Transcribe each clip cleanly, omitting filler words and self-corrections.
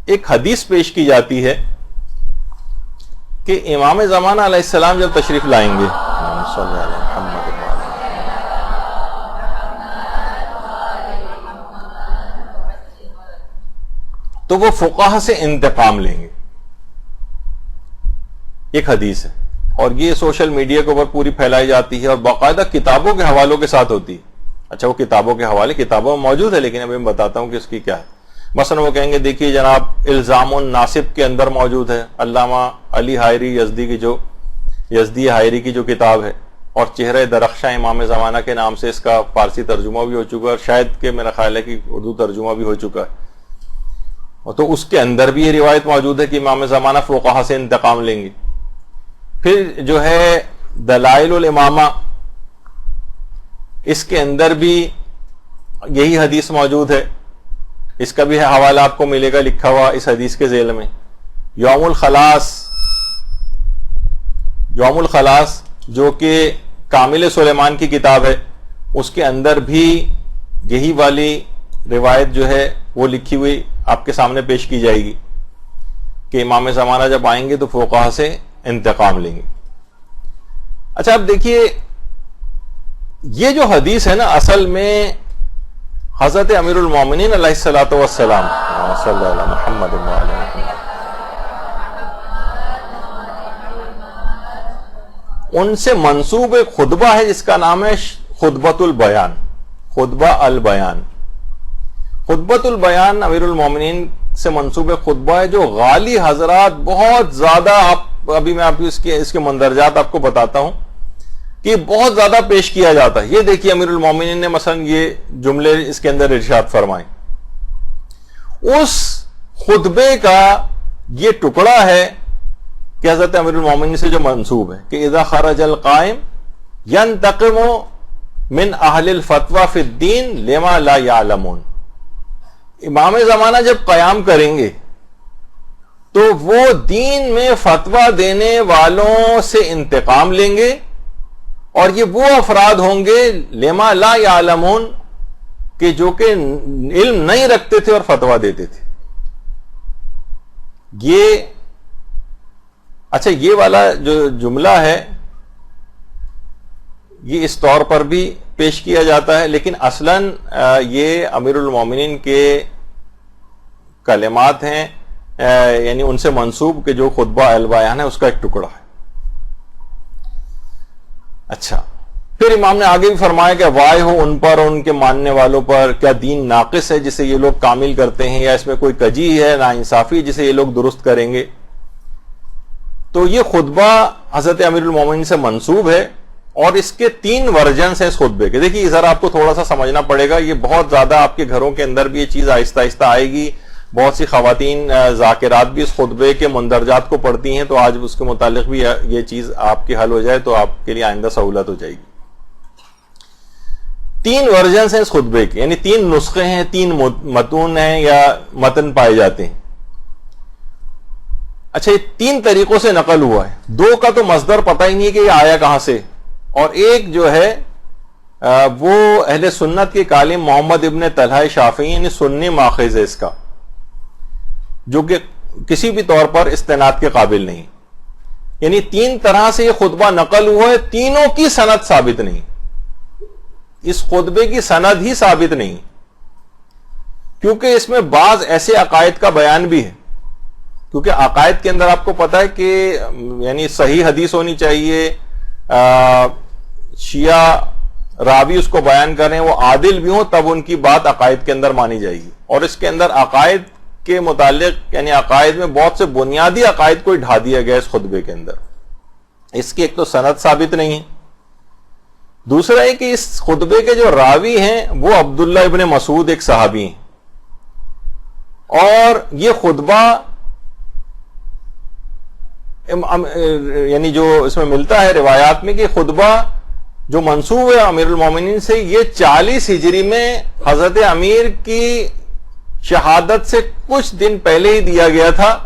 ایک حدیث پیش کی جاتی ہے کہ امام زمانہ علیہ السلام جب تشریف لائیں گے تو وہ فقہا سے انتقام لیں گے. ایک حدیث ہے اور یہ سوشل میڈیا کے اوپر پوری پھیلائی جاتی ہے اور باقاعدہ کتابوں کے حوالوں کے ساتھ ہوتی ہے. اچھا وہ کتابوں کے حوالے کتابوں میں موجود ہے لیکن ابھی میں بتاتا ہوں کہ اس کی کیا ہے. مثلا وہ کہیں گے دیکھیے جناب الزام الناصب کے اندر موجود ہے علامہ علی حائری یزدی حائری کی جو کتاب ہے اور چہرہ درخشاں امام زمانہ کے نام سے اس کا فارسی ترجمہ بھی ہو چکا ہے اور شاید کہ میرا خیال ہے کہ اردو ترجمہ بھی ہو چکا ہے. تو اس کے اندر بھی یہ روایت موجود ہے کہ امام زمانہ فقہا سے انتقام لیں گے. پھر جو ہے دلائل الامامہ اس کے اندر بھی یہی حدیث موجود ہے. اس کا بھی حوالہ آپ کو ملے گا لکھا ہوا اس حدیث کے ذیل میں. یوم الخلاص جو کہ کامل سلیمان کی کتاب ہے اس کے اندر بھی یہی والی روایت جو ہے وہ لکھی ہوئی آپ کے سامنے پیش کی جائے گی کہ امام زمانہ جب آئیں گے تو فقہا سے انتقام لیں گے. اچھا اب دیکھیے یہ جو حدیث ہے نا اصل میں حضرت امیر المومنین علیہ الصلوۃ والسلام صلی اللہ علیہ محمد ان سے منسوب ایک خطبہ ہے جس کا نام ہے خطبۃ البیان. خطبہ البیان امیر المومنین سے منسوب خطبہ ہے جو غالی حضرات بہت زیادہ ابھی میں آپ اس کے مندرجات آپ کو بتاتا ہوں کہ بہت زیادہ پیش کیا جاتا ہے. یہ دیکھیے امیر المومنین نے مثلا یہ جملے اس کے اندر ارشاد فرمائے. اس خطبے کا یہ ٹکڑا ہے کہ حضرت امیر المومنین سے جو منسوب ہے کہ اذا خرج القائم ينتقم من اہل الفتوى فی الدین لما لا يعلمون. امام زمانہ جب قیام کریں گے تو وہ دین میں فتویٰ دینے والوں سے انتقام لیں گے اور یہ وہ افراد ہوں گے لما لا یعلمون کہ جو کہ علم نہیں رکھتے تھے اور فتویٰ دیتے تھے. اچھا یہ والا جو جملہ ہے یہ اس طور پر بھی پیش کیا جاتا ہے لیکن اصلاً یہ امیر المومنین کے کلمات ہیں یعنی ان سے منسوب کہ جو خطبہ البیان ہے اس کا ایک ٹکڑا ہے. اچھا پھر امام نے آگے بھی فرمایا کہ وائے ہو ان پر اور ان کے ماننے والوں پر کیا دین ناقص ہے جسے یہ لوگ کامل کرتے ہیں یا اس میں کوئی کجی ہے ناانصافی جسے یہ لوگ درست کریں گے. تو یہ خطبہ حضرت امیر المومنین سے منسوب ہے اور اس کے 3 ورژنز ہیں اس خطبے کے. دیکھیے ذرا آپ کو تھوڑا سا سمجھنا پڑے گا. یہ بہت زیادہ آپ کے گھروں کے اندر بھی یہ چیز آہستہ آہستہ آئے گی. بہت سی خواتین ذاکرات بھی اس خطبے کے مندرجات کو پڑھتی ہیں تو آج اس کے متعلق بھی یہ چیز آپ کی حل ہو جائے تو آپ کے لیے آئندہ سہولت ہو جائے گی. 3 ورژنز ہیں اس خطبے کے یعنی 3 نسخے ہیں 3 متون ہیں یا متن پائے جاتے ہیں. اچھا یہ 3 طریقوں سے نقل ہوا ہے. 2 کا تو مصدر پتہ ہی نہیں کہ یہ آیا کہاں سے اور ایک جو ہے وہ اہل سنت کے کالم محمد ابن طلحہ شافعی یعنی سنی ماخذ ہے اس کا جو کہ کسی بھی طور پر استناد کے قابل نہیں. یعنی 3 طرح سے یہ خطبہ نقل ہوا ہے. تینوں کی سند ثابت نہیں. اس خطبے کی سند ہی ثابت نہیں کیونکہ اس میں بعض ایسے عقائد کا بیان بھی ہے. کیونکہ عقائد کے اندر آپ کو پتا ہے کہ یعنی صحیح حدیث ہونی چاہیے. شیعہ راوی اس کو بیان کریں وہ عادل بھی ہوں تب ان کی بات عقائد کے اندر مانی جائے گی. اور اس کے اندر عقائد کے متعلق یعنی عقائد میں بہت سے بنیادی عقائد کو ڈھا دیا گیا اس خطبے کے اندر. اس کی ایک تو سند ثابت نہیں ہے. دوسرا ہے کہ اس خطبے کے جو راوی ہیں وہ عبداللہ ابن مسعود ایک صحابی ہیں اور یہ خطبہ یعنی جو اس میں ملتا ہے روایات میں کہ خطبہ جو منسوب ہے امیر المومنین سے یہ 40 ہجری میں حضرت امیر کی شہادت سے کچھ دن پہلے ہی دیا گیا تھا.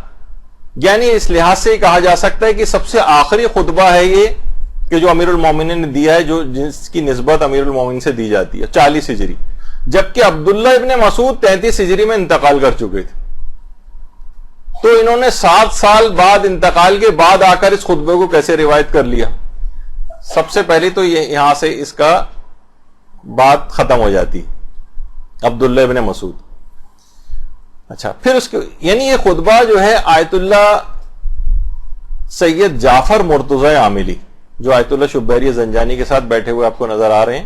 یعنی اس لحاظ سے کہا جا سکتا ہے کہ سب سے آخری خطبہ ہے یہ کہ جو امیر المومنین نے دیا ہے جس کی نسبت امیر المومنین سے دی جاتی ہے 40 ہجری. جبکہ عبداللہ ابن مسعود 33 ہجری میں انتقال کر چکے تھے. تو انہوں نے 7 سال بعد انتقال کے بعد آ کر اس خطبے کو کیسے روایت کر لیا؟ سب سے پہلے تو یہاں سے اس کا بات ختم ہو جاتی، عبداللہ ابن مسعود. اچھا، پھر اس کے یعنی یہ خطبہ جو ہے آیت اللہ سید جعفر مرتضی عاملی، جو آیت اللہ شبیری زنجانی کے ساتھ بیٹھے ہوئے آپ کو نظر آ رہے ہیں،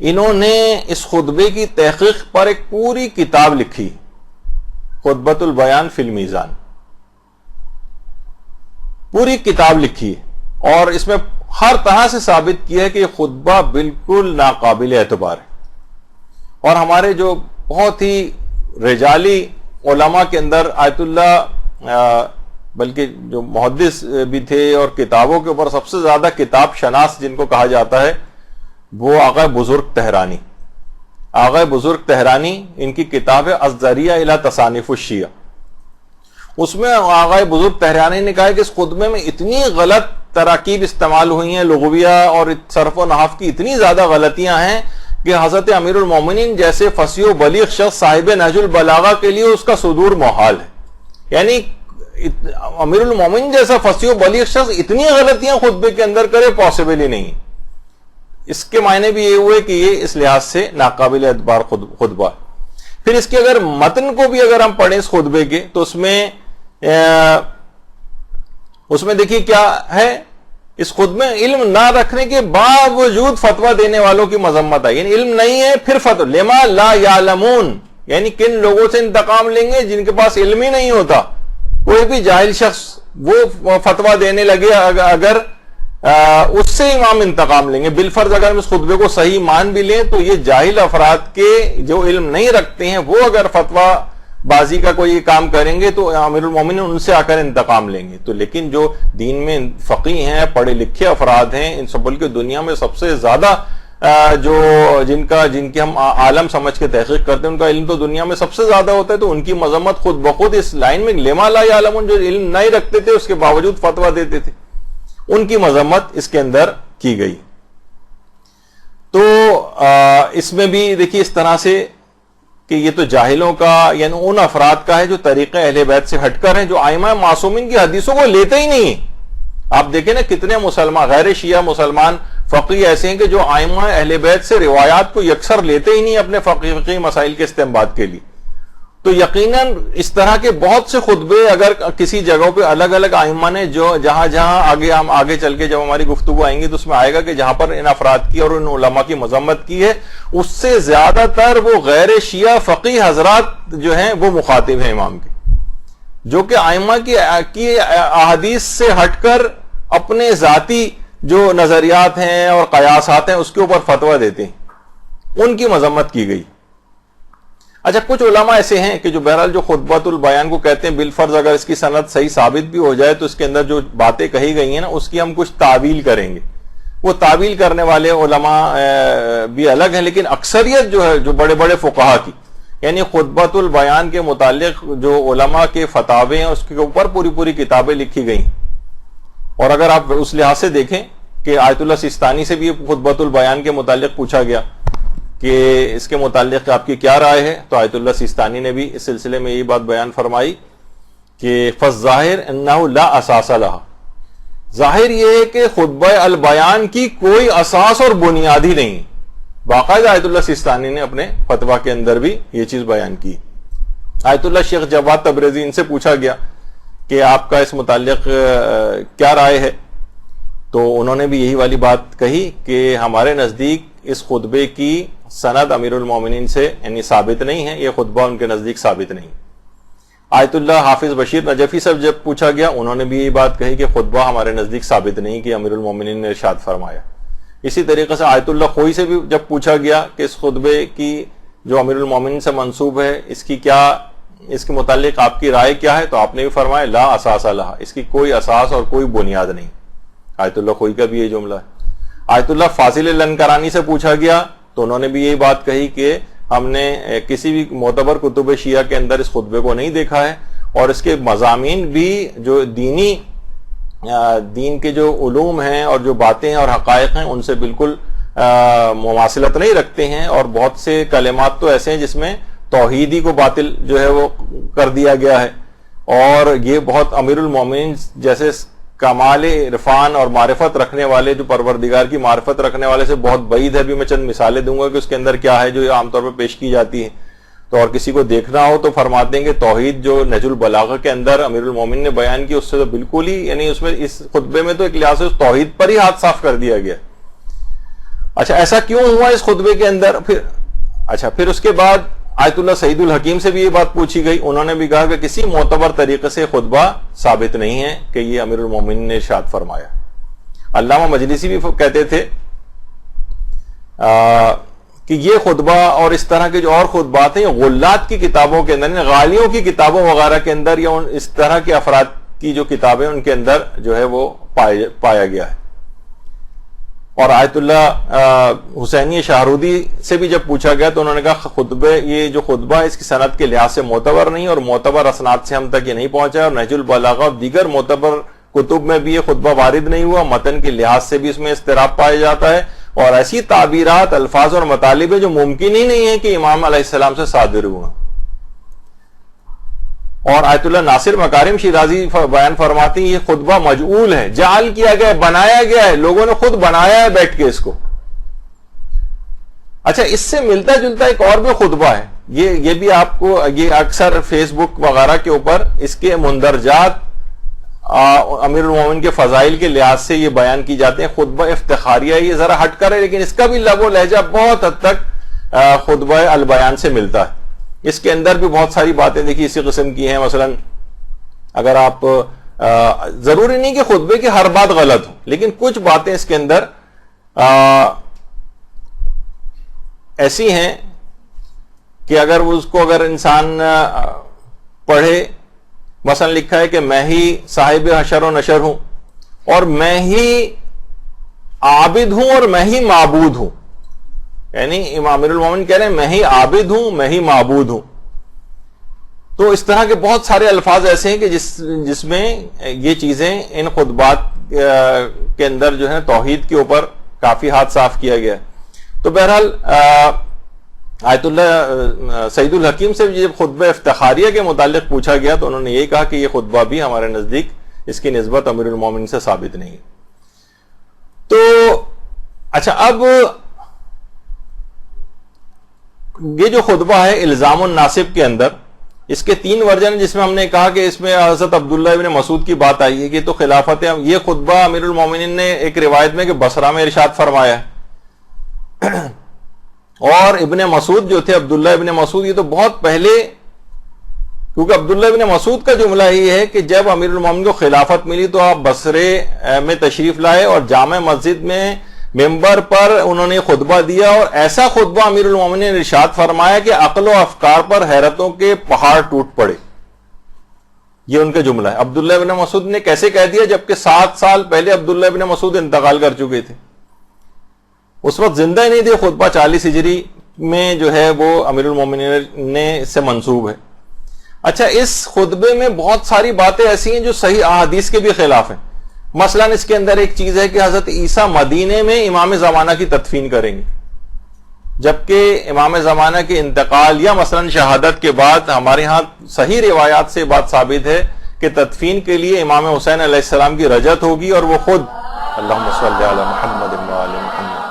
انہوں نے اس خطبے کی تحقیق پر ایک پوری کتاب لکھی، خطبۃ البیان فی المیزان. پوری کتاب لکھی اور اس میں ہر طرح سے ثابت کیا ہے کہ یہ خطبہ بالکل ناقابل اعتبار ہے. اور ہمارے جو بہت ہی رجالی علماء کے اندر آیت اللہ بلکہ جو محدث بھی تھے اور کتابوں کے اوپر سب سے زیادہ کتاب شناس جن کو کہا جاتا ہے، وہ آغا بزرگ تہرانی. آغا بزرگ تہرانی ان کی کتاب ہے الذریعہ الی تصانیف الشیعہ. اس میں آغا بزرگ تہرانی نے کہا کہ اس خطبے میں اتنی غلط تراکیب استعمال ہوئی ہیں، لغویہ اور صرف و نحو کی اتنی زیادہ غلطیاں ہیں کہ حضرت امیر المومنین جیسے فصیح و بلیغ شخص صاحب نہج البلاغہ کے لیے اس کا صدور محال ہے. یعنی امیر المومنین جیسا فصیح و بلیغ شخص اتنی غلطیاں خطبے کے اندر کرے، پاسبل ہی نہیں. اس کے معنی بھی یہ ہوئے کہ یہ اس لحاظ سے ناقابل اعتبار خطبہ. پھر اس کے اگر متن کو بھی اگر ہم پڑھیں اس خطبے کے تو اس میں دیکھیے کیا ہے. اس خطبے میں علم نہ رکھنے کے باوجود فتویٰ دینے والوں کی مذمت ہے. یعنی علم نہیں ہے پھر فتویٰ، لما لا یعلمون، یعنی کن لوگوں سے انتقام لیں گے جن کے پاس علم ہی نہیں ہوتا. کوئی بھی جاہل شخص وہ فتویٰ دینے لگے، اگر اس سے امام انتقام لیں گے. بالفرض اگر ہم اس خطبے کو صحیح مان بھی لیں تو یہ جاہل افراد کے جو علم نہیں رکھتے ہیں وہ اگر فتویٰ بازی کا کوئی کام کریں گے تو امیر المومنین ان سے آ کر انتقام لیں گے. تو لیکن جو دین میں فقیہ ہیں، پڑھے لکھے افراد ہیں، ان سب بلکہ دنیا میں سب سے زیادہ جو جن کی ہم عالم سمجھ کے تحقیق کرتے ہیں، ان کا علم تو دنیا میں سب سے زیادہ ہوتا ہے. تو ان کی مذمت خود بخود اس لائن میں لما لا یعلمون، جو علم نہیں رکھتے تھے اس کے باوجود فتویٰ دیتے تھے، ان کی مذمت اس کے اندر کی گئی. تو اس میں بھی دیکھیے اس طرح سے کہ یہ تو جاہلوں کا یعنی ان افراد کا ہے جو طریقہ اہل بیت سے ہٹ کر ہیں، جو ائمہ معصومین کی حدیثوں کو لیتے ہی نہیں ہیں. آپ دیکھیں نا کتنے مسلمان غیر شیعہ مسلمان فقیہ ایسے ہیں کہ جو ائمہ اہل بیت سے روایات کو یکسر لیتے ہی نہیں اپنے فقہی مسائل کے استنباط کے لیے. تو یقیناً اس طرح کے بہت سے خطبے اگر کسی جگہوں پہ الگ الگ ائمہ نے جو جہاں ہم آگے چل کے جب ہماری گفتگو آئیں گی تو اس میں آئے گا کہ جہاں پر ان افراد کی اور ان علماء کی مذمت کی ہے، اس سے زیادہ تر وہ غیر شیعہ فقیہ حضرات جو ہیں وہ مخاطب ہیں امام کے، جو کہ ائمہ کی احادیث سے ہٹ کر اپنے ذاتی جو نظریات ہیں اور قیاسات ہیں اس کے اوپر فتویٰ دیتے ہیں. ان کی مذمت کی گئی. اچھا، کچھ علماء ایسے ہیں کہ جو بہرحال جو خطبۃ البیان کو کہتے ہیں، بالفرض اگر اس کی سند صحیح ثابت بھی ہو جائے تو اس کے اندر جو باتیں کہی گئی ہیں نا اس کی ہم کچھ تعویل کریں گے. وہ تعویل کرنے والے علماء بھی الگ ہیں، لیکن اکثریت جو ہے جو بڑے بڑے فقہا کی، یعنی خطبۃ البیان کے متعلق جو علماء کے فتاوے ہیں اس کے اوپر پوری کتابیں لکھی گئیں. اور اگر آپ اس لحاظ سے دیکھیں کہ آیت اللہ سیستانی سے بھی خطبۃ البیان کے متعلق پوچھا گیا کہ اس کے متعلق آپ کی کیا رائے ہے، تو آیت اللہ سیستانی نے بھی اس سلسلے میں یہی بات بیان فرمائی کہ فالظاہر انہ لا اساس لہا، ظاہر یہ ہے کہ خطبہ البیان کی کوئی اساس اور بنیاد ہی نہیں. باقاعدہ آیت اللہ سیستانی نے اپنے فتویٰ کے اندر بھی یہ چیز بیان کی. آیت اللہ شیخ جواد تبریزی ان سے پوچھا گیا کہ آپ کا اس متعلق کیا رائے ہے، تو انہوں نے بھی یہی والی بات کہی کہ ہمارے نزدیک اس خطبے کی سند امیر المومنین سے یعنی ثابت نہیں ہے، یہ خطبہ ان کے نزدیک ثابت نہیں. آیت اللہ حافظ بشیر نجفی سے جب پوچھا گیا انہوں نے بھی یہی بات کہی کہ خطبہ ہمارے نزدیک ثابت نہیں کہ امیر المومنین نے ارشاد فرمایا. اسی طریقے سے آیت اللہ خوئی سے بھی جب پوچھا گیا کہ اس خطبے کی جو امیر المومنین سے منسوب ہے اس کے متعلق آپ کی رائے کیا ہے، تو آپ نے بھی فرمایا لا اساس لہا، اس کی کوئی اساس اور کوئی بنیاد نہیں. آیت اللہ خوئی کا بھی یہ جملہ ہے. آیت اللہ فاضل لنکرانی سے پوچھا گیا تو انہوں نے بھی یہی بات کہی کہ ہم نے کسی بھی معتبر کتب شیعہ کے اندر اس خطبے کو نہیں دیکھا ہے، اور اس کے مضامین بھی جو دین کے جو علوم ہیں اور جو باتیں ہیں اور حقائق ہیں ان سے بالکل مماثلت نہیں رکھتے ہیں، اور بہت سے کلمات تو ایسے ہیں جس میں توحیدی کو باطل جو ہے وہ کر دیا گیا ہے. اور یہ بہت امیر المومنین جیسے کمال عرفان اور معرفت رکھنے والے، جو پروردگار کی معرفت رکھنے والے سے بہت بعید ہے. بھی میں چند مثالیں دوں گا کہ اس کے اندر کیا ہے جو عام طور پہ پیش کی جاتی ہیں. تو اور کسی کو دیکھنا ہو تو فرماتے ہیں کہ توحید جو نہج البلاغہ کے اندر امیر المومنین نے بیان کی، اس سے تو بالکل ہی، یعنی اس میں اس خطبے میں تو ایک لحاظ سے توحید پر ہی ہاتھ صاف کر دیا گیا. اچھا ایسا کیوں ہوا اس خطبے کے اندر؟ پھر اس کے بعد آیت اللہ سعید الحکیم سے بھی یہ بات پوچھی گئی. انہوں نے بھی کہا کہ کسی معتبر طریقے سے خطبہ ثابت نہیں ہے کہ یہ امیر المومنین نے ارشاد فرمایا. علامہ مجلسی بھی کہتے تھے کہ یہ خطبہ اور اس طرح کے جو اور خطبات ہیں غلات کی کتابوں کے اندر، غالیوں کی کتابوں وغیرہ کے اندر، یا اس طرح کے افراد کی جو کتابیں ان کے اندر جو ہے وہ پایا گیا ہے. اور آیت اللہ حسینی شاہرودی سے بھی جب پوچھا گیا تو انہوں نے کہا یہ جو خطبہ ہے اس کی سند کے لحاظ سے معتبر نہیں، اور معتبر اسناد سے ہم تک یہ نہیں پہنچا، اور نہج البلاغہ اور دیگر معتبر کتب میں بھی یہ خطبہ وارد نہیں ہوا. متن کے لحاظ سے بھی اس میں اضطراب پایا جاتا ہے، اور ایسی تعبیرات، الفاظ اور مطالب ہیں جو ممکن ہی نہیں ہے کہ امام علیہ السلام سے صادر ہوا. اور آیت اللہ ناصر مکارم شیرازی بیان فرماتی ہیں یہ خطبہ مجعول ہے، جعل کیا گیا ہے، بنایا گیا ہے، لوگوں نے خود بنایا ہے بیٹھ کے اس کو. اچھا اس سے ملتا جلتا ایک اور بھی خطبہ ہے، یہ بھی آپ کو، یہ اکثر فیس بک وغیرہ کے اوپر اس کے مندرجات امیر المومنین کے فضائل کے لحاظ سے یہ بیان کی جاتے ہیں. خطبہ افتخاریہ، یہ ذرا ہٹ کر ہے لیکن اس کا بھی لب و لہجہ بہت حد تک خطبہ البیان سے ملتا ہے. اس کے اندر بھی بہت ساری باتیں دیکھیے اسی قسم کی ہیں. مثلا اگر آپ ضروری نہیں کہ خطبے کی ہر بات غلط ہو، لیکن کچھ باتیں اس کے اندر ایسی ہیں کہ اگر اس کو اگر انسان پڑھے، مثلا لکھا ہے کہ میں ہی صاحب حشر و نشر ہوں، اور میں ہی عابد ہوں اور میں ہی معبود ہوں. یعنی امام امیر المومنین کہہ رہے ہیں میں ہی عابد ہوں، میں ہی معبود ہوں. تو اس طرح کے بہت سارے الفاظ ایسے ہیں کہ جس میں یہ چیزیں ان خطبات کے اندر جو ہے توحید کے اوپر کافی ہاتھ صاف کیا گیا. تو بہرحال آیت اللہ سعید الحکیم سے جب خطبہ افتخاریہ کے متعلق پوچھا گیا تو انہوں نے یہی کہا کہ یہ خطبہ بھی ہمارے نزدیک اس کی نسبت امیر المومنین سے ثابت نہیں ہے. تو اچھا اب یہ جو خطبہ ہے الزام الناصب کے اندر، اس کے 3 ورژن، جس میں ہم نے کہا کہ اس میں حضرت عبداللہ ابن مسعود کی بات آئی ہے کہ تو خلافت، یہ خطبہ امیر المومنین نے ایک روایت میں کہ بصرہ میں ارشاد فرمایا ہے. اور ابن مسعود جو تھے، عبداللہ ابن مسعود، یہ تو بہت پہلے، کیونکہ عبداللہ ابن مسعود کا جملہ یہ ہے کہ جب امیر المومنین کو خلافت ملی تو آپ بصرے میں تشریف لائے اور جامع مسجد میں ممبر پر انہوں نے خطبہ دیا، اور ایسا خطبہ امیر المومنین نے ارشاد فرمایا کہ عقل و افکار پر حیرتوں کے پہاڑ ٹوٹ پڑے. یہ ان کا جملہ ہے. عبداللہ ابن مسعود نے کیسے کہہ دیا جبکہ 7 سال پہلے عبداللہ ابن مسعود انتقال کر چکے تھے، اس وقت زندہ ہی نہیں تھے. خطبہ 40 ہجری میں جو ہے وہ امیر المومنین نے سے منسوب ہے. اچھا اس خطبے میں بہت ساری باتیں ایسی ہیں جو صحیح احادیث کے بھی خلاف ہیں. مثلا اس کے اندر ایک چیز ہے کہ حضرت عیسیٰ مدینے میں امام زمانہ کی تدفین کریں گے، جبکہ امام زمانہ کے انتقال یا مثلا شہادت کے بعد ہمارے ہاں صحیح روایات سے بات ثابت ہے کہ تدفین کے لیے امام حسین علیہ السلام کی رجعت ہوگی، اور وہ خود اللہم صلی علی محمد و آل محمد،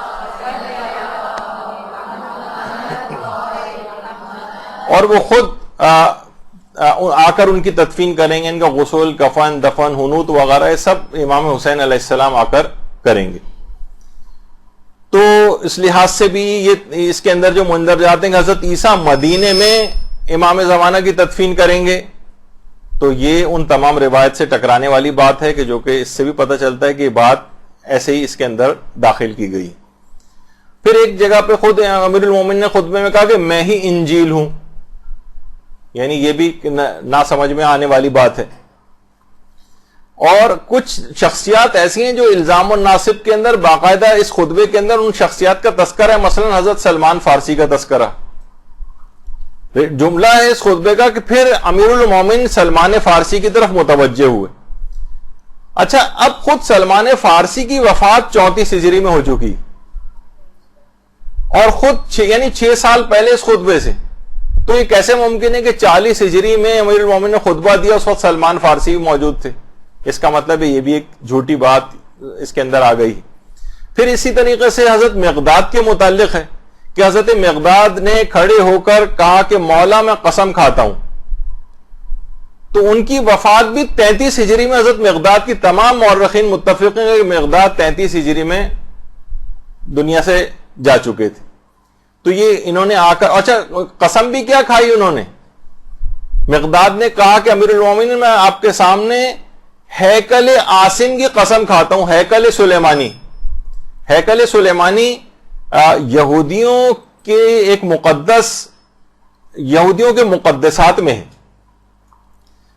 اور وہ خود آ کر ان کی تدفین کریں گے. ان کا غسل، کفن، دفن، حنوط وغیرہ یہ سب امام حسین علیہ السلام آ کر کریں گے. تو اس لحاظ سے بھی یہ اس کے اندر جو مندرجات ہیں کہ حضرت عیسیٰ مدینے میں امام زمانہ کی تدفین کریں گے، تو یہ ان تمام روایت سے ٹکرانے والی بات ہے کہ جو کہ اس سے بھی پتہ چلتا ہے کہ یہ بات ایسے ہی اس کے اندر داخل کی گئی. پھر ایک جگہ پہ خود امیر المومنین نے خطبے میں کہا کہ میں ہی انجیل ہوں، یعنی یہ بھی نہ سمجھ میں آنے والی بات ہے. اور کچھ شخصیات ایسی ہیں جو الزام الناصب کے اندر باقاعدہ اس خطبے کے اندر ان شخصیات کا تذکرہ ہے. مثلا حضرت سلمان فارسی کا تذکرہ، جملہ ہے اس خطبے کا کہ پھر امیر المومنین سلمان فارسی کی طرف متوجہ ہوئے. اچھا اب خود سلمان فارسی کی وفات 34 ہجری میں ہو چکی، اور خود یعنی 6 سال پہلے اس خطبے سے تو یہ کیسے ممکن ہے کہ 40 ہجری میں امیر المومنین نے خطبہ دیا، اس وقت سلمان فارسی بھی موجود تھے؟ اس کا مطلب ہے یہ بھی ایک جھوٹی بات اس کے اندر آ گئی۔ پھر اسی طریقے سے حضرت مقداد کے متعلق ہے کہ حضرت مقداد نے کھڑے ہو کر کہا کہ مولا میں قسم کھاتا ہوں، تو ان کی وفات بھی 33 ہجری میں، حضرت مقداد کی تمام مورخین متفق ہیں کہ مقداد 33 ہجری میں دنیا سے جا چکے تھے۔ تو یہ انہوں نے آ کر، اچھا قسم بھی کیا کھائی انہوں نے؟ مقداد نے کہا کہ امیر المومنین میں آپ کے سامنے ہیکل آسن کی قسم کھاتا ہوں، ہیکل سلیمانی۔ ہیکل سلیمانی یہودیوں کے ایک یہودیوں کے مقدسات میں ہے۔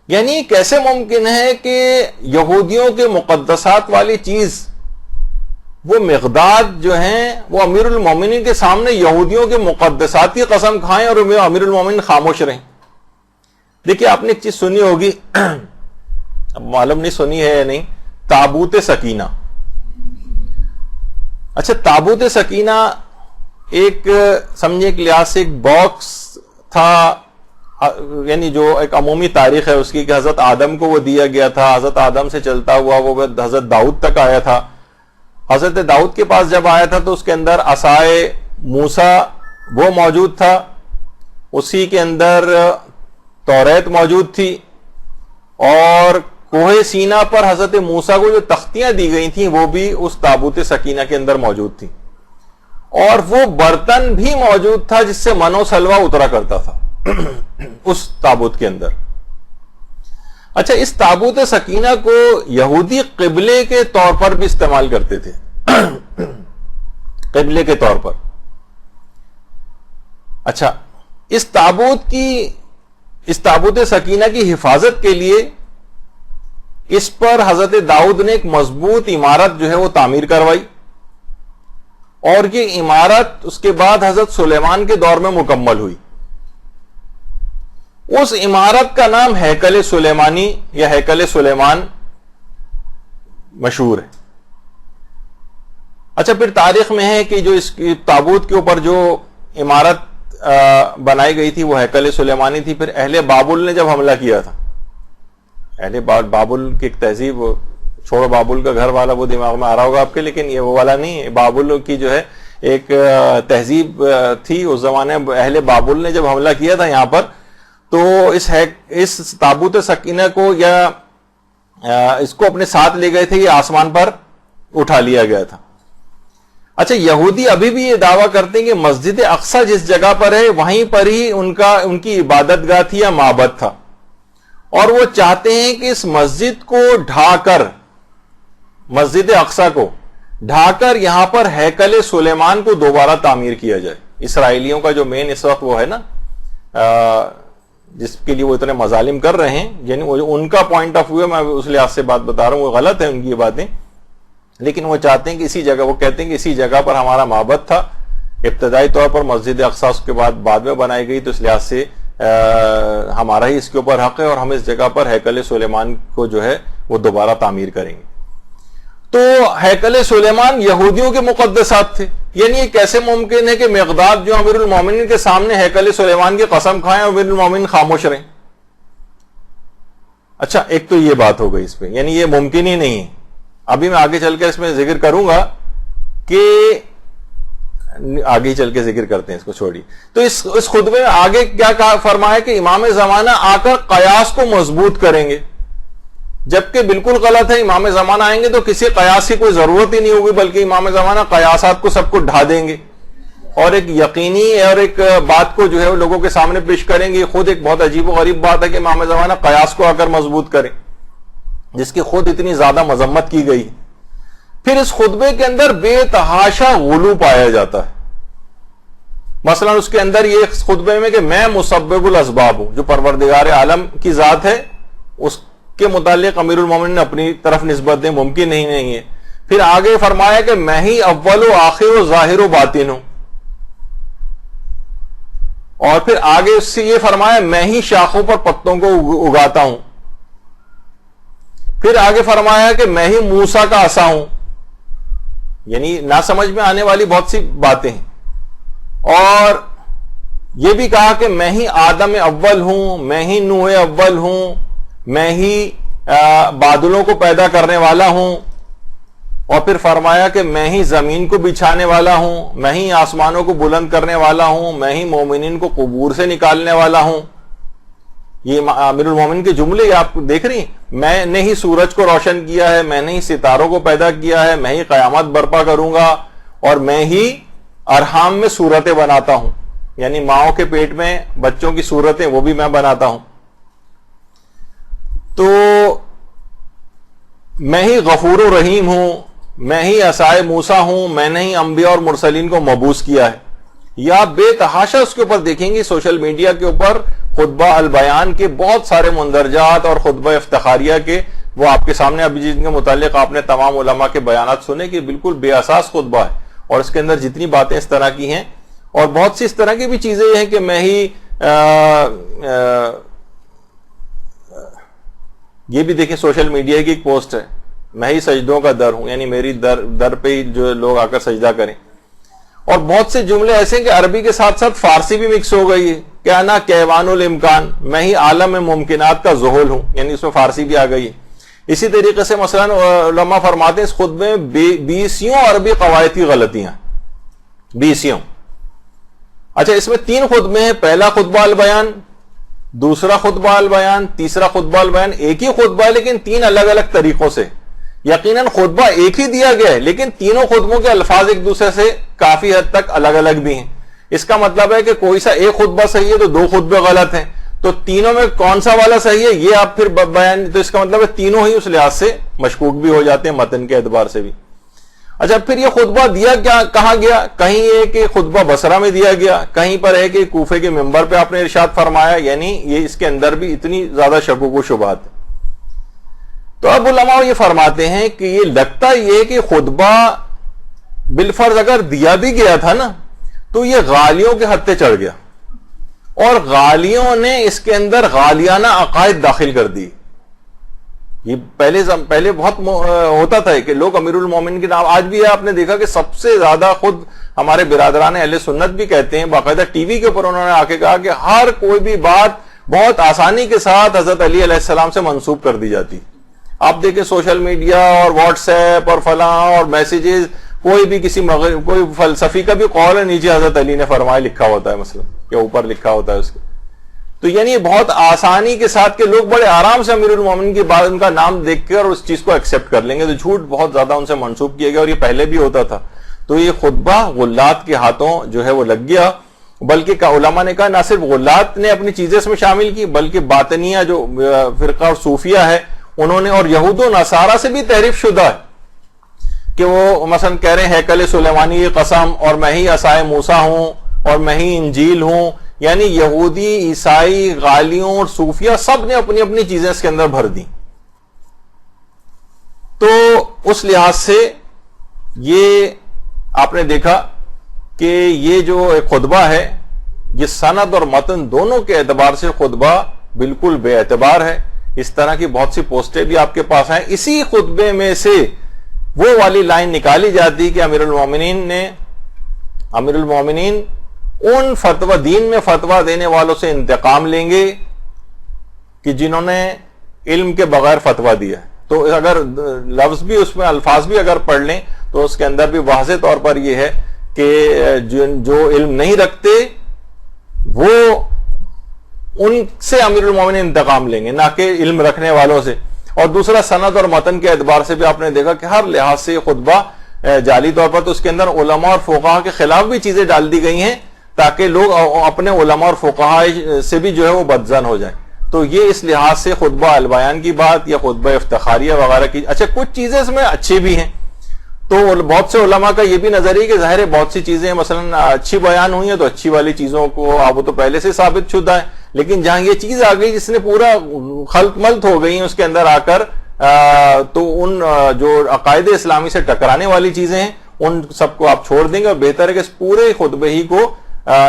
یعنی کیسے ممکن ہے کہ یہودیوں کے مقدسات والی چیز وہ مقداد جو ہیں وہ امیر المومنین کے سامنے یہودیوں کے مقدسات کی قسم کھائیں اور امیر المومنین خاموش رہیں؟ دیکھیے آپ نے ایک چیز سنی ہوگی، اب معلوم نہیں سنی ہے یا نہیں، تابوت سکینہ۔ اچھا تابوت سکینہ ایک سمجھے ایک لحاظ سے ایک باکس تھا، یعنی جو ایک عمومی تاریخ ہے اس کی کہ حضرت آدم کو وہ دیا گیا تھا، حضرت آدم سے چلتا ہوا وہ حضرت داؤد تک آیا تھا۔ حضرت داؤد کے پاس جب آیا تھا تو اس کے اندر عصائے موسیٰ وہ موجود تھا، اسی کے اندر توریت موجود تھی، اور کوہ سینا پر حضرت موسیٰ کو جو تختیاں دی گئی تھیں وہ بھی اس تابوت سکینہ کے اندر موجود تھیں، اور وہ برتن بھی موجود تھا جس سے من و سلوہ اترا کرتا تھا اس تابوت کے اندر۔ اچھا اس تابوت سکینہ کو یہودی قبلے کے طور پر بھی استعمال کرتے تھے، قبلے کے طور پر۔ اچھا اس تابوت سکینہ کی حفاظت کے لیے اس پر حضرت داؤد نے ایک مضبوط عمارت جو ہے وہ تعمیر کروائی، اور یہ عمارت اس کے بعد حضرت سلیمان کے دور میں مکمل ہوئی۔ اس عمارت کا نام ہیکل سلیمانی یا ہیکل سلیمان مشہور ہے۔ اچھا پھر تاریخ میں ہے کہ جو اس تابوت کے اوپر جو عمارت بنائی گئی تھی وہ ہیکل سلیمانی تھی۔ پھر اہل بابل نے جب حملہ کیا تھا، اہل بابل کی ایک تہذیب، چھوڑو بابل کا گھر والا وہ دماغ میں آ رہا ہوگا آپ کے، لیکن یہ وہ والا نہیں ہے۔ بابل کی جو ہے ایک تہذیب تھی اس زمانے میں، اہل بابل نے جب حملہ کیا تھا یہاں پر تو اس تابوت سکینہ کو یا اس کو اپنے ساتھ لے گئے تھے، یہ آسمان پر اٹھا لیا گیا تھا۔ اچھا یہودی ابھی بھی یہ دعویٰ کرتے ہیں کہ مسجد اقصی جس جگہ پر ہے وہیں پر ہی ان کی عبادت گاہ تھی یا معبد تھا، اور وہ چاہتے ہیں کہ اس مسجد کو ڈھا کر، مسجد اقصی کو ڈھا کر یہاں پر ہیکل سلیمان کو دوبارہ تعمیر کیا جائے۔ اسرائیلیوں کا جو مین اس وقت وہ ہے نا جس کے لیے وہ اتنے مظالم کر رہے ہیں، یعنی وہ ان کا پوائنٹ آف ویو ہے، میں اس لحاظ سے بات بتا رہا ہوں، وہ غلط ہے ان کی یہ باتیں، لیکن وہ چاہتے ہیں کہ اسی جگہ، وہ کہتے ہیں کہ اسی جگہ پر ہمارا معبد تھا ابتدائی طور پر، مسجد اقصی اس کے بعد میں بنائی گئی، تو اس لحاظ سے ہمارا ہی اس کے اوپر حق ہے، اور ہم اس جگہ پر ہیکل سلیمان کو جو ہے وہ دوبارہ تعمیر کریں گے۔ تو ہیکل سلیمان یہودیوں کے مقدسات تھے، یعنی یہ کیسے ممکن ہے کہ مقداد جو امیر المومنین کے سامنے ہیکل سلیمان کی قسم کھائیں اور امیر المومنین خاموش رہیں؟ اچھا ایک تو یہ بات ہو گئی اس پہ، یعنی یہ ممکن ہی نہیں ہے۔ ابھی میں آگے چل کے اس میں ذکر کروں گا کہ آگے چل کے ذکر کرتے ہیں، اس کو چھوڑی۔ تو اس خطبے میں آگے کیا فرمایا کہ امام زمانہ آ کر قیاس کو مضبوط کریں گے، جبکہ بالکل غلط ہے۔ امام زمانہ آئیں گے تو کسی قیاس کی کوئی ضرورت ہی نہیں ہوگی، بلکہ امام زمانہ قیاسات کو سب کو ڈھا دیں گے، اور ایک یقینی اور ایک بات کو جو ہے وہ لوگوں کے سامنے پیش کریں گے۔ خود ایک بہت عجیب و غریب بات ہے کہ امام زمانہ قیاس کو آ کر مضبوط کریں، جس کی خود اتنی زیادہ مذمت کی گئی۔ پھر اس خطبے کے اندر بے تحاشا غلو پایا جاتا ہے۔ مثلا اس کے اندر یہ خطبے میں کہ میں مسبب الاسباب ہوں، جو پروردگار عالم کی ذات ہے اس کے متعلق امیر المومنین نے اپنی طرف نسبت دیں، ممکن نہیں ہے۔ پھر آگے فرمایا کہ میں ہی اول و آخر و ظاہر و باطن ہوں، اور پھر آگے اس سے یہ فرمایا میں ہی شاخوں پر پتوں کو اگاتا ہوں۔ پھر آگے فرمایا کہ میں ہی موسیٰ کا عصا ہوں، یعنی نہ سمجھ میں آنے والی بہت سی باتیں ہیں۔ اور یہ بھی کہا کہ میں ہی آدم اول ہوں، میں ہی نوح اول ہوں، میں ہی بادلوں کو پیدا کرنے والا ہوں، اور پھر فرمایا کہ میں ہی زمین کو بچھانے والا ہوں، میں ہی آسمانوں کو بلند کرنے والا ہوں، میں ہی مومنین کو قبور سے نکالنے والا ہوں. یہ امیر المومنین کے جملے آپ دیکھ رہی ہیں. میں نے ہی سورج کو روشن کیا ہے، میں نے ہی ستاروں کو پیدا کیا ہے، میں ہی قیامت برپا کروں گا، اور میں ہی ارحام میں صورتیں بناتا ہوں، یعنی ماؤں کے پیٹ میں بچوں کی صورتیں وہ بھی میں بناتا ہوں. تو میں ہی غفور و رحیم ہوں، میں ہی عصائے موسیٰ ہوں، میں نے ہی انبیاء اور مرسلین کو مبعوث کیا ہے. یا بے تحاشا اس کے اوپر دیکھیں گے سوشل میڈیا کے اوپر خطبہ البیان کے بہت سارے مندرجات اور خطبہ افتخاریہ کے، وہ آپ کے سامنے ابھی جن کے متعلق آپ نے تمام علماء کے بیانات سنے کہ بالکل بے اساس خطبہ ہے، اور اس کے اندر جتنی باتیں اس طرح کی ہیں، اور بہت سی اس طرح کی بھی چیزیں ہیں کہ میں ہی یہ بھی دیکھیں سوشل میڈیا کی ایک پوسٹ ہے، میں ہی سجدوں کا در ہوں، یعنی میری در پہ ہی جو لوگ آ کر سجدہ کریں. اور بہت سے جملے ایسے ہیں کہ عربی کے ساتھ ساتھ فارسی بھی مکس ہو گئی ہے. کیا نا کیوان الامکان، میں ہی عالم ممکنات کا ذہول ہوں، یعنی اس میں فارسی بھی آ گئی ہے. اسی طریقے سے مثلا علماء فرماتے ہیں اس خطبے میں 20 عربی قواعدی غلطیاں، 20. اچھا، اس میں 3 خطبے ہیں. پہلا خطبہ البیان، دوسرا خطبہ البیان، تیسرا خطبہ البیان. ایک ہی خطبہ ہے لیکن 3 الگ الگ طریقوں سے. یقیناً خطبہ ایک ہی دیا گیا ہے لیکن تینوں خطبوں کے الفاظ ایک دوسرے سے کافی حد تک الگ الگ بھی ہیں. اس کا مطلب ہے کہ کوئی سا ایک خطبہ صحیح ہے تو 2 خطبے غلط ہیں، تو تینوں میں کون سا والا صحیح ہے یہ آپ پھر بیان، تو اس کا مطلب ہے تینوں ہی اس لحاظ سے مشکوک بھی ہو جاتے ہیں متن کے اعتبار سے بھی. اچھا، پھر یہ خطبہ دیا کیا کہاں گیا؟ کہیں یہ کہ خطبہ بصرہ میں دیا گیا، کہیں پر ہے کہ کوفے کے منبر پہ آپ نے ارشاد فرمایا، یعنی یہ اس کے اندر بھی اتنی زیادہ شکوک و شبہات ہیں. تو اب علماء یہ فرماتے ہیں کہ یہ لگتا یہ کہ خطبہ بالفرض اگر دیا بھی گیا تھا نا تو یہ غالیوں کے ہتھے چڑھ گیا، اور غالیوں نے اس کے اندر غالیانہ عقائد داخل کر دی. یہ پہلے بہت ہوتا تھا کہ لوگ امیر المومنین کے نام، آج بھی آپ نے دیکھا کہ سب سے زیادہ خود ہمارے برادران اہل سنت بھی کہتے ہیں، باقاعدہ ٹی وی کے اوپر انہوں نے آ کے کہا کہ ہر کوئی بھی بات بہت آسانی کے ساتھ حضرت علی علیہ السلام سے منسوب کر دی جاتی. آپ دیکھیں سوشل میڈیا اور واٹس ایپ اور فلاں اور میسیجز، کوئی بھی کسی کوئی فلسفی کا بھی قول ہے نیچے حضرت علی نے فرمایا لکھا ہوتا ہے مثلا، یا اوپر لکھا ہوتا ہے اس کے. تو یعنی بہت آسانی کے ساتھ کہ لوگ بڑے آرام سے امیر المومنین کی بات، ان کا نام دیکھ کر اس چیز کو ایکسپٹ کر لیں گے. تو جھوٹ بہت زیادہ ان سے منسوب کیا گیا، اور یہ پہلے بھی ہوتا تھا. تو یہ خطبہ غلات کے ہاتھوں جو ہے وہ لگ گیا، بلکہ علماء نے کہا نہ صرف غلات نے اپنی چیزیں اس میں شامل کی، بلکہ باطنیہ جو فرقہ اور صوفیہ ہے انہوں نے، اور یہود و نصارہ سے بھی تحریف شدہ ہے کہ وہ مثلا کہہ رہے ہیں ہیکل سلیمانی کی قسم، اور میں ہی عصائے موسیٰ ہوں، اور میں ہی انجیل ہوں. یعنی یہودی، عیسائی، غالیوں اور صوفیہ سب نے اپنی اپنی چیزیں اس کے اندر بھر دی. تو اس لحاظ سے یہ آپ نے دیکھا کہ یہ جو ایک خطبہ ہے یہ سند اور متن دونوں کے اعتبار سے خطبہ بالکل بے اعتبار ہے. اس طرح کی بہت سی پوسٹیں بھی آپ کے پاس ہیں. اسی خطبے میں سے وہ والی لائن نکالی جاتی کہ امیر المومنین ان فتویٰ دین میں فتویٰ دینے والوں سے انتقام لیں گے کہ جنہوں نے علم کے بغیر فتویٰ دیا. تو اگر لفظ بھی اس میں الفاظ بھی اگر پڑھ لیں تو اس کے اندر بھی واضح طور پر یہ ہے کہ جو علم نہیں رکھتے وہ ان سے امیر المومنین انتقام لیں گے، نہ کہ علم رکھنے والوں سے. اور دوسرا سند اور متن کے اعتبار سے بھی آپ نے دیکھا کہ ہر لحاظ سے یہ خطبہ جعلی طور پر، تو اس کے اندر علماء اور فقہا کے خلاف بھی چیزیں ڈال دی گئی ہیں تاکہ لوگ اپنے علماء اور فقہا سے بھی جو ہے وہ بدظن ہو جائیں. تو یہ اس لحاظ سے خطبہ البیان کی بات یا خطبہ افتخاریہ وغیرہ کی. اچھا، کچھ چیزیں اس میں اچھی بھی ہیں. تو بہت سے علماء کا یہ بھی نظریہ کہ ظاہر ہے بہت سی چیزیں مثلا اچھی بیان ہوئی ہیں تو اچھی والی چیزوں کو وہ تو پہلے سے ثابت شدہ ہے، لیکن جہاں یہ چیز آ گئی جس نے پورا خلط ملط ہو گئی اس کے اندر آ کر، تو ان جو عقائد اسلامی سے ٹکرانے والی چیزیں ہیں ان سب کو آپ چھوڑ دیں گے، اور بہتر ہے کہ اس پورے خطبے ہی کو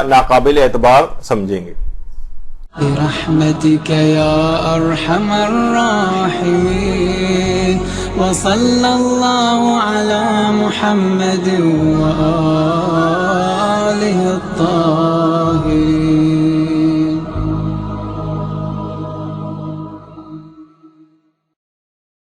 ناقابل اعتبار سمجھیں گے. برحمتك يا أرحم الراحمين وصلى الله على محمد وآله الطاهرين.